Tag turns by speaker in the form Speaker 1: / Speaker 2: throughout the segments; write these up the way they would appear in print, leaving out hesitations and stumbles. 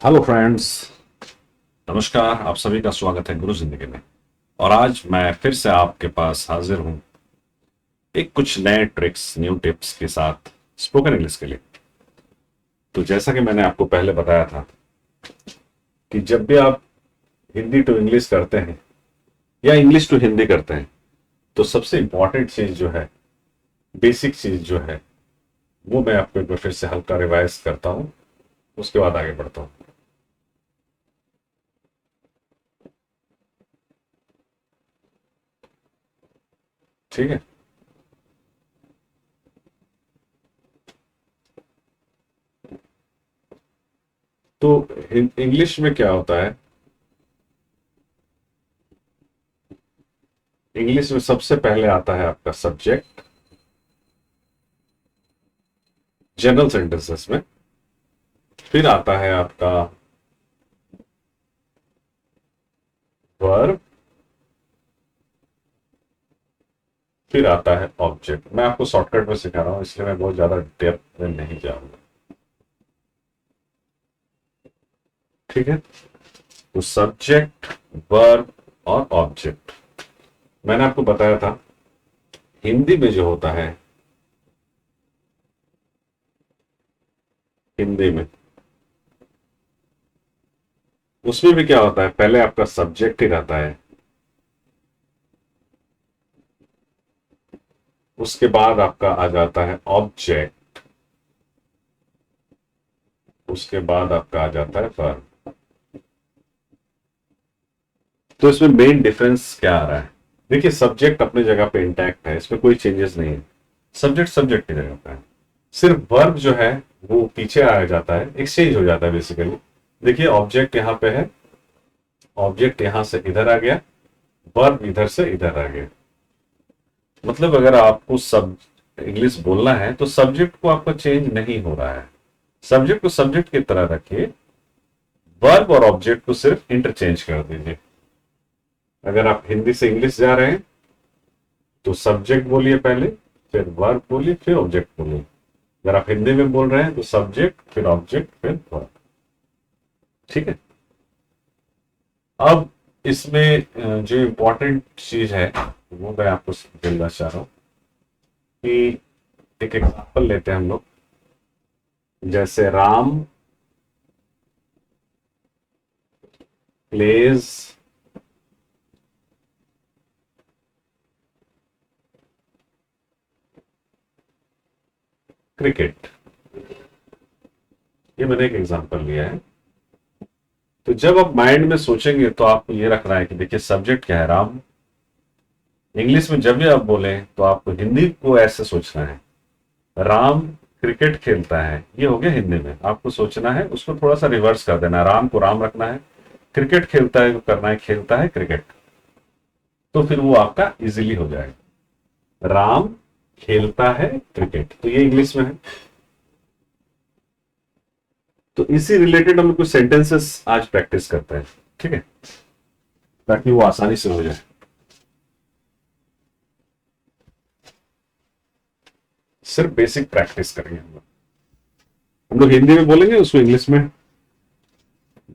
Speaker 1: Hello friends. नमस्कार। आप सभी का स्वागत है गुरु जिंदगी में। और आज मैं फिर से आपके पास हाजिर हूं एक कुछ नए ट्रिक्स न्यू टिप्स के साथ स्पोकन इंग्लिश के लिए। तो जैसा कि मैंने आपको पहले बताया था कि जब भी आप हिंदी टू इंग्लिश करते हैं या इंग्लिश टू हिंदी करते हैं तो सबसे इंपॉर्टेंट चीज जो है, बेसिक चीज जो है, वो मैं आपको एक बार फिर से हल्का रिवाइज करता हूं, उसके बाद आगे बढ़ता हूं। ठीक है। तो इंग्लिश में क्या होता है, इंग्लिश में सबसे पहले आता है आपका सब्जेक्ट जनरल सेंटेंसेस में, फिर आता है आपका वर्ब, फिर आता है ऑब्जेक्ट। मैं आपको शॉर्टकट में सिखा रहा हूं इसलिए मैं बहुत ज्यादा डेप्थ में नहीं जाऊंगा। ठीक है। तो सब्जेक्ट, वर्ब और ऑब्जेक्ट मैंने आपको बताया था हिंदी में जो होता है, हिंदी में उसमें भी क्या होता है, पहले आपका सब्जेक्ट ही रहता है, उसके बाद आपका आ जाता है ऑब्जेक्ट, उसके बाद आपका आ जाता है वर्ब। तो इसमें मेन डिफरेंस क्या आ रहा है? देखिए, सब्जेक्ट अपनी जगह पे इंटैक्ट है, इसमें कोई चेंजेस नहीं है। सब्जेक्ट सब्जेक्ट की जगह पे है। सिर्फ वर्ब जो है वो पीछे आ जाता है, एक्सचेंज हो जाता है बेसिकली। देखिए, ऑब्जेक्ट यहां पे है, ऑब्जेक्ट यहां से इधर आ गया, वर्ब इधर से इधर आ गया। मतलब अगर आपको सब इंग्लिश बोलना है तो सब्जेक्ट को आपका चेंज नहीं हो रहा है। सब्जेक्ट को सब्जेक्ट की तरह रखिए, वर्ब और ऑब्जेक्ट को सिर्फ इंटरचेंज कर दीजिए। अगर आप हिंदी से इंग्लिश जा रहे हैं तो सब्जेक्ट बोलिए पहले, फिर वर्ब बोलिए, फिर ऑब्जेक्ट बोलिए। अगर आप हिंदी में बोल रहे हैं तो सब्जेक्ट, फिर ऑब्जेक्ट, फिर वर्ब। ठीक है। अब इसमें जो इंपॉर्टेंट चीज है वो मैं आपको बोलना चाह रहा हूं कि एक एग्जाम्पल लेते हैं हम लोग। जैसे राम प्लेज क्रिकेट, ये मैंने एक एग्जांपल लिया है। तो जब आप माइंड में सोचेंगे तो आपको ये रखना है कि देखिए, सब्जेक्ट क्या है, राम। इंग्लिश में जब भी आप बोले तो आपको हिंदी को ऐसे सोचना है, राम क्रिकेट खेलता है। ये हो गया हिंदी में। आपको सोचना है, उसको थोड़ा सा रिवर्स कर देना है, राम को राम रखना है, क्रिकेट खेलता है तो करना है खेलता है क्रिकेट। तो फिर वो आपका इजीली हो जाएगा। राम खेलता है क्रिकेट, तो ये इंग्लिश में है। तो इसी रिलेटेड हम कुछ सेंटेंसेस आज प्रैक्टिस करते हैं। ठीक है, ताकि वो आसानी से हो जाए। सिर्फ बेसिक प्रैक्टिस करेंगे हम लोग हिंदी में बोलेंगे, उसको इंग्लिश में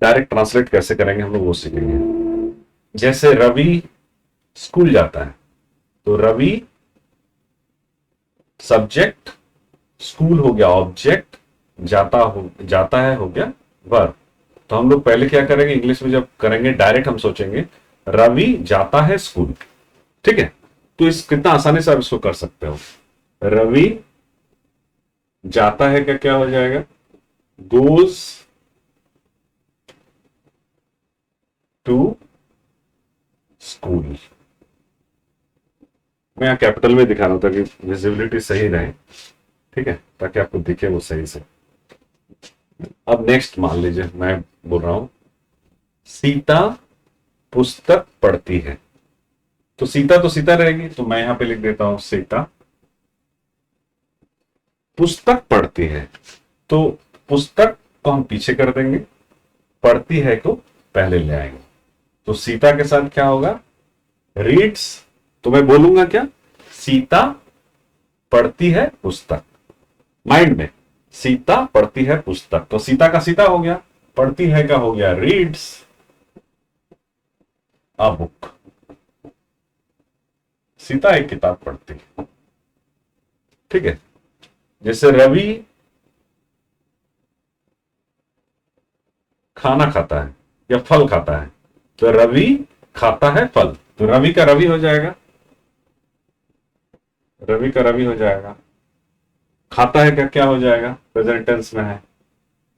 Speaker 1: डायरेक्ट ट्रांसलेट कैसे करेंगे हम लोग वो सीखेंगे। जैसे रवि स्कूल जाता है, तो रवि सब्जेक्ट, स्कूल हो गया ऑब्जेक्ट, जाता है हो गया वर्ब। तो हम लोग पहले क्या करेंगे, इंग्लिश में जब करेंगे डायरेक्ट हम सोचेंगे रवि जाता है स्कूल। ठीक है। तो इस कितना आसानी से आप इसको कर सकते हो। रवि जाता है का क्या हो जाएगा, गोज टू स्कूल। मैं यहाँ कैपिटल में दिखा रहा हूं ताकि विजिबिलिटी सही रहे। ठीक है, ताकि आपको दिखे वो सही से। अब नेक्स्ट मान लीजिए मैं बोल रहा हूं सीता पुस्तक पढ़ती है। तो सीता रहेगी, तो मैं यहां पे लिख देता हूं सीता पुस्तक पढ़ती है। तो पुस्तक को हम पीछे कर देंगे, पढ़ती है को पहले ले आएंगे। तो सीता के साथ क्या होगा, रीड्स। तो मैं बोलूंगा क्या, सीता पढ़ती है पुस्तक। माइंड में सीता पढ़ती है पुस्तक, तो सीता का सीता हो गया, पढ़ती है का हो गया रीड्स अ बुक। सीता एक किताब पढ़ती है। ठीक है, जैसे रवि खाना खाता है या फल खाता है, तो रवि खाता है फल, तो रवि का रवि हो जाएगा, रवि का रवि हो जाएगा। खाता है का क्या हो जाएगा, प्रेजेंट टेंस में है,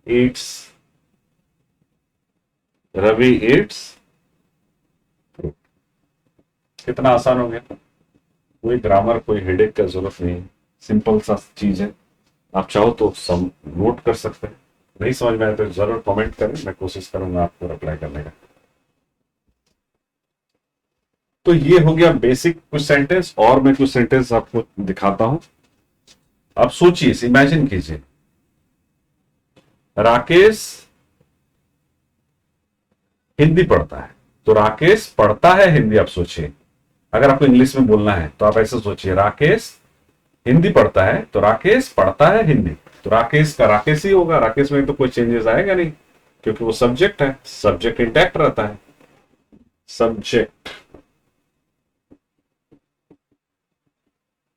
Speaker 1: ईट्स, रवि ईट्स फ्रूट। कितना आसान हो गया, कोई ग्रामर कोई हेडेक का जरूरत नहीं है, सिंपल सा चीज है। आप चाहो तो सम नोट कर सकते हैं, नहीं समझ में आए तो जरूर कमेंट करें, मैं कोशिश करूंगा आपको रिप्लाई करने का। तो ये हो गया बेसिक कुछ सेंटेंस, और मैं कुछ सेंटेंस आपको दिखाता हूं। आप सोचिए, इमेजिन कीजिए, राकेश हिंदी पढ़ता है, तो राकेश पढ़ता है हिंदी। आप सोचिए, अगर आपको इंग्लिश में बोलना है तो आप ऐसे सोचिए, राकेश हिंदी पढ़ता है तो राकेश पढ़ता है हिंदी, तो राकेश का राकेश ही होगा, राकेश में तो कोई चेंजेस आएगा नहीं, क्योंकि वो सब्जेक्ट है, सब्जेक्ट इंटैक्ट रहता है। सब्जेक्ट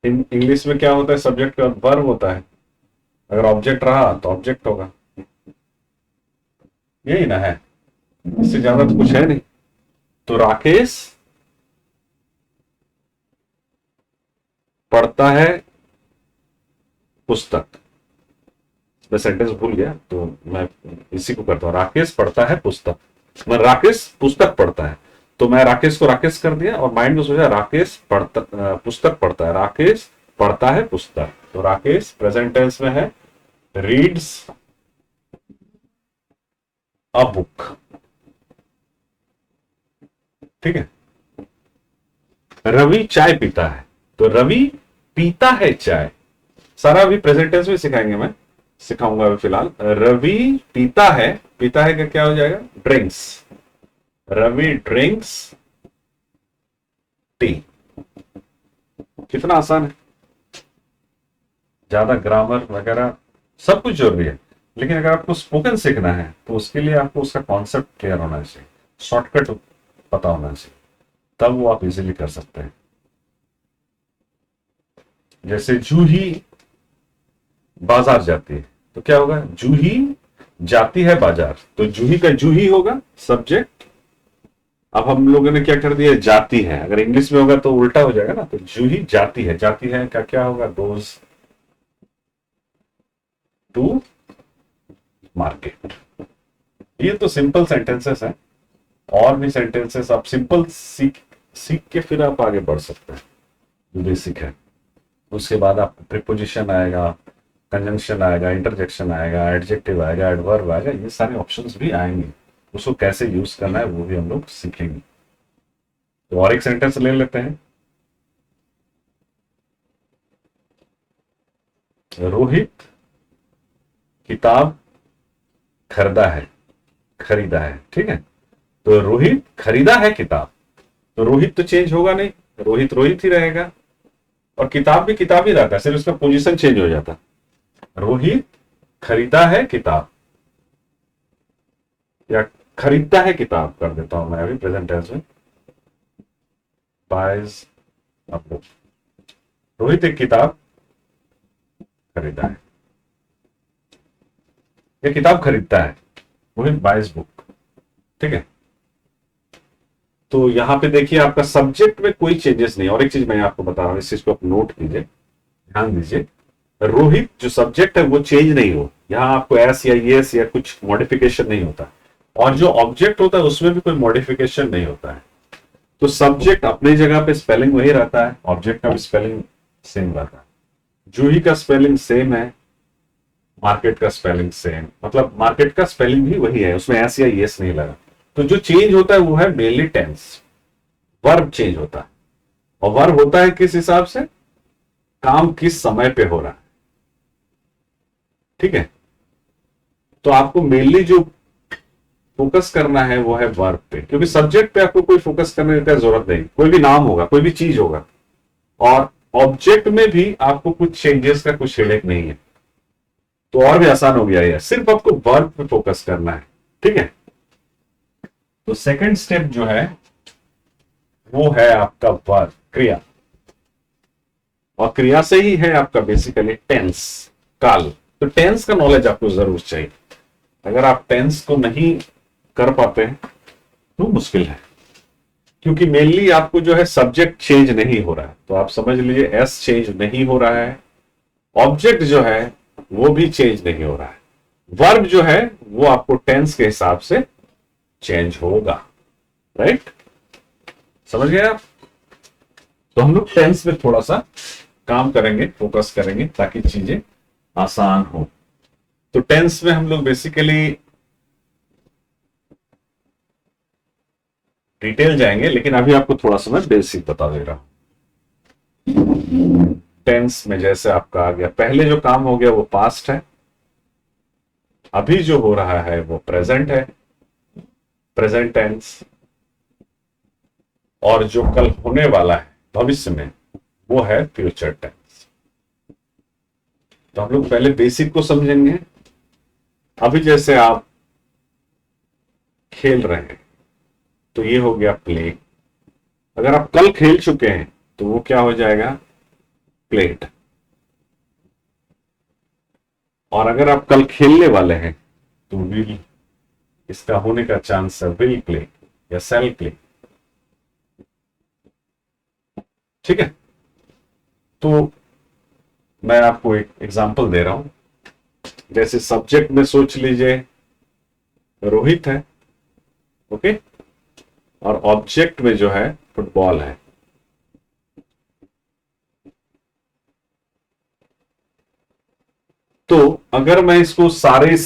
Speaker 1: इंग्लिश में क्या होता है, सब्जेक्ट का वर्ब होता है, अगर ऑब्जेक्ट रहा तो ऑब्जेक्ट होगा, यही ना है, इससे ज्यादा तो कुछ है नहीं। तो राकेश पढ़ता है पुस्तक, मैं सेंटेंस भूल गया तो मैं इसी को करता हूं, राकेश पढ़ता है पुस्तक, मैं राकेश पुस्तक पढ़ता है, तो मैं राकेश को राकेश कर दिया और माइंड में सोचा राकेश पढ़ता पुस्तक पढ़ता है, राकेश पढ़ता है पुस्तक, तो राकेश प्रेजेंट टेंस में है, रीड्स अ बुक। ठीक है, रवि चाय पीता है, तो रवि पीता है चाय, सारा अभी प्रेजेंट टेंस में सिखाएंगे, मैं सिखाऊंगा अभी फिलहाल। रवि पीता है का क्या हो जाएगा, ड्रिंक्स, रवि ड्रिंक्स टी। कितना आसान है, ज्यादा ग्रामर वगैरह सब कुछ जरूरी है, लेकिन अगर आपको स्पोकन सीखना है तो उसके लिए आपको उसका कॉन्सेप्ट क्लियर होना चाहिए, शॉर्टकट पता होना चाहिए, तब वो आप इजीली कर सकते हैं। जैसे जूही बाजार जाती है, तो क्या होगा, जूही जाती है बाजार, तो जूही का जूही होगा सब्जेक्ट। अब हम लोगों ने क्या कर दिया, जाती है, अगर इंग्लिश में होगा तो उल्टा हो जाएगा ना, तो जूही जाती है का क्या होगा, गोज टू मार्केट। ये तो सिंपल सेंटेंसेस हैं, और भी सेंटेंसेस आप सिंपल सीख सीख के फिर आप आगे बढ़ सकते हैं, जो बेसिक है। उसके बाद आप प्रीपोजिशन आएगा, कंजंक्शन आएगा, इंटरजेक्शन आएगा, एडजेक्टिव आएगा, एडवर्ब आएगा, ये सारे ऑप्शंस भी आएंगे, उसको कैसे यूज करना है वो भी हम लोग सीखेंगे। तो और एक सेंटेंस ले लेते हैं, रोहित किताब खरीदा है। ठीक है, तो रोहित खरीदा है किताब, तो रोहित तो चेंज होगा नहीं, रोहित रोहित ही रहेगा, और किताब भी किताब ही रहता है, सिर्फ उसका पोजीशन चेंज हो जाता। रोहित खरीदा है किताब, या खरीदता है किताब कर देता हूं मैं अभी प्रेजेंट टेंस में, बाइज अ बुक। रोहित एक किताब खरीदा है, ये किताब खरीदता है, रोहित बाइज बुक। ठीक है, तो यहां पे देखिए आपका सब्जेक्ट में कोई चेंजेस नहीं। और एक चीज मैं आपको बता रहा हूं, इस चीज को आप नोट कीजिए, ध्यान दीजिए, रोहित जो सब्जेक्ट है वो चेंज नहीं हो, यहां आपको एस या यस या कुछ मॉडिफिकेशन नहीं होता, और जो ऑब्जेक्ट होता है उसमें भी कोई मॉडिफिकेशन नहीं होता है। तो सब्जेक्ट अपनी जगह पे स्पेलिंग वही रहता है, ऑब्जेक्ट का भी स्पेलिंग सेम रहता है, जूही का स्पेलिंग सेम है, मार्केट का स्पेलिंग सेम, मतलब मार्केट का स्पेलिंग भी वही है, उसमें एस या यस नहीं लगा। तो जो चेंज होता है वो है मेनली टेंस, वर्ब चेंज होता है, और वर्ब होता है किस हिसाब से, काम किस समय पे हो रहा है। ठीक है, तो आपको मेनली जो फोकस करना है वो है वर्ब पे, क्योंकि सब्जेक्ट पे आपको कोई फोकस करने की जरूरत नहीं, कोई भी नाम होगा, कोई भी चीज होगा, और ऑब्जेक्ट में भी आपको कुछ चेंजेस का कुछ हेडेक नहीं है, तो और भी आसान हो गया है, सिर्फ आपको वर्ब पे फोकस करना है। ठीक है। तो सेकंड स्टेप जो है वो है आपका वर्ब, क्रिया, और क्रिया से ही है आपका बेसिकली टेंस, काल। तो टेंस का नॉलेज आपको जरूर चाहिए। अगर आप टेंस को नहीं कर पाते हैं तो मुश्किल है, क्योंकि मेनली आपको जो है सब्जेक्ट चेंज नहीं हो रहा है, तो आप समझ लीजिए एस चेंज नहीं हो रहा है, ऑब्जेक्ट जो है वो भी चेंज नहीं हो रहा है, वर्ब जो है वो आपको टेंस के हिसाब से चेंज होगा। राइट, समझ गए आप? तो हम लोग टेंस में थोड़ा सा काम करेंगे, फोकस करेंगे ताकि चीजें आसान हो। तो टेंस में हम लोग बेसिकली डिटेल जाएंगे, लेकिन अभी आपको थोड़ा सा मैं बेसिक बता दे रहा हूं। टेंस में जैसे आपका आ गया, पहले जो काम हो गया वो पास्ट है, अभी जो हो रहा है वो प्रेजेंट है, प्रेजेंट टेंस, और जो कल होने वाला है भविष्य में वो है फ्यूचर टेंस। तो हम लोग पहले बेसिक को समझेंगे। अभी जैसे आप खेल रहे हैं तो ये हो गया प्ले। अगर आप कल खेल चुके हैं तो वो क्या हो जाएगा, प्लेड। और अगर आप कल खेलने वाले हैं तो विल, इसका होने का चांस है विल प्ले या सेल प्ले। ठीक है, तो मैं आपको एक एग्जांपल दे रहा हूं। जैसे सब्जेक्ट में सोच लीजिए रोहित है, ओके, और ऑब्जेक्ट में जो है फुटबॉल है। तो अगर मैं इसको सारे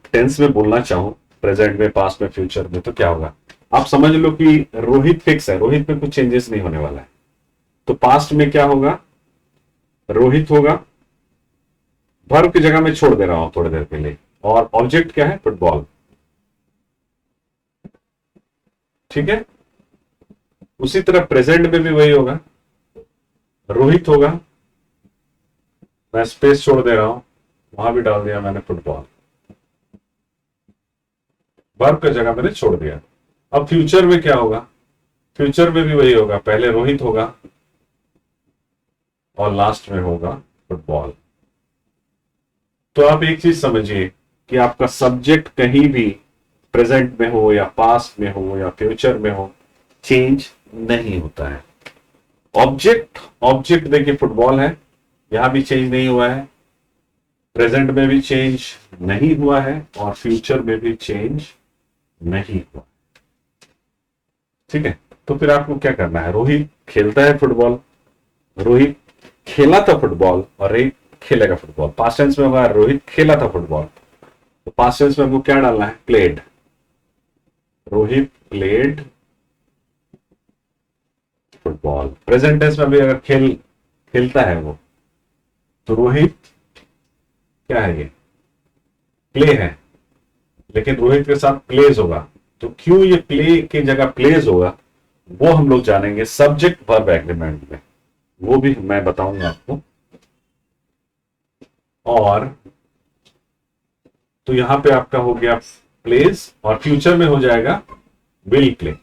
Speaker 1: टेंस में बोलना चाहूं, प्रेजेंट में, पास्ट में, फ्यूचर में, तो क्या होगा? आप समझ लो कि रोहित फिक्स है, रोहित में कुछ चेंजेस नहीं होने वाला है। तो पास्ट में क्या होगा, रोहित होगा, वर्ब की जगह में छोड़ दे रहा हूं थोड़ी देर के लिए, और ऑब्जेक्ट क्या है, फुटबॉल। ठीक है, उसी तरह प्रेजेंट में भी वही होगा, रोहित होगा, मैं स्पेस छोड़ दे रहा हूं, वहां भी डाल दिया मैंने फुटबॉल, वर्ब की जगह मैंने छोड़ दिया। अब फ्यूचर में क्या होगा, फ्यूचर में भी वही होगा, पहले रोहित होगा और लास्ट में होगा फुटबॉल। तो आप एक चीज समझिए कि आपका सब्जेक्ट कहीं भी प्रेजेंट में हो या पास्ट में हो या फ्यूचर में हो, चेंज नहीं होता है। ऑब्जेक्ट, ऑब्जेक्ट देखिए फुटबॉल है, यहां भी चेंज नहीं हुआ है, प्रेजेंट में भी चेंज नहीं हुआ है, और फ्यूचर में भी चेंज नहीं हुआ। ठीक है, तो फिर आपको क्या करना है, रोहित खेलता है फुटबॉल, रोहित खेला था फुटबॉल, और रोहित खेलेगा फुटबॉल। पास्ट टेंस में होगा रोहित खेला था फुटबॉल, तो पास्ट टेंस में हमको क्या डालना है, played. Rohit played football. Present tense में भी अगर खेलता है वो, तो रोहित क्या है, ये प्ले है, लेकिन रोहित के साथ प्लेज होगा। तो क्यों ये प्ले की जगह प्लेज होगा वो हम लोग जानेंगे सब्जेक्ट वर्ब एग्रीमेंट में, वो भी मैं बताऊंगा आपको। और तो यहां पे आपका हो गया प्लेज, और फ्यूचर में हो जाएगा will play,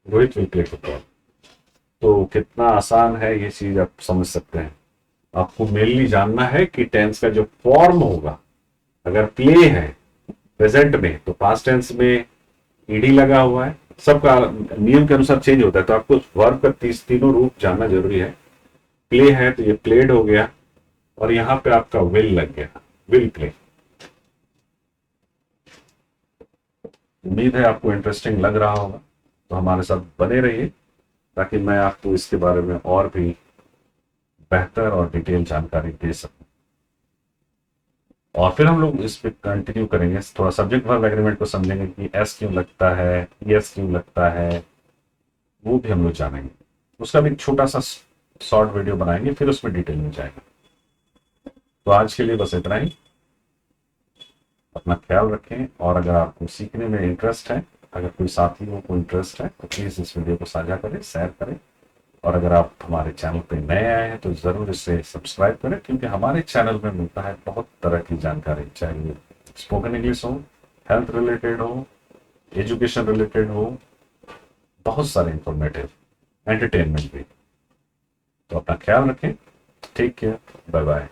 Speaker 1: Rohit will play football. तो कितना आसान है ये चीज, आप समझ सकते हैं। आपको मेनली जानना है कि टेंस का जो फॉर्म होगा, अगर प्ले है प्रेजेंट में तो पास्ट टेंस में ईडी लगा हुआ है, सबका नियम के अनुसार चेंज होता है, तो आपको वर्ब का तीनों रूप जानना जरूरी है। प्ले है तो ये प्लेड हो गया, और यहां पे आपका विल लग गया, विल प्ले। उम्मीद है आपको इंटरेस्टिंग लग रहा होगा, तो हमारे साथ बने रहिए ताकि मैं आपको इसके बारे में और भी बेहतर और डिटेल जानकारी दे सकूं। और फिर हम लोग इस पे कंटिन्यू करेंगे, थोड़ा सब्जेक्ट वर्ब एग्रीमेंट को समझेंगे कि एस क्यों लगता है, यस क्यों लगता है, वो भी हम लोग जानेंगे। उसका भी एक छोटा सा शॉर्ट वीडियो बनाएंगे, फिर उसमें डिटेल में जाएगा। तो आज के लिए बस इतना ही। अपना ख्याल रखें, और अगर आपको सीखने में इंटरेस्ट है, अगर कोई साथी को इंटरेस्ट है, तो प्लीज इस वीडियो को साझा करें, शेयर करें, और अगर आप हमारे चैनल पे नए आए हैं तो ज़रूर इसे सब्सक्राइब करें, क्योंकि हमारे चैनल में मिलता है बहुत तरह की जानकारी, चाहे वो स्पोकन इंग्लिश हो, हेल्थ रिलेटेड हो, एजुकेशन रिलेटेड हो, बहुत सारे इंफॉर्मेटिव, एंटरटेनमेंट भी। तो अपना ख्याल रखें। Take care, bye bye.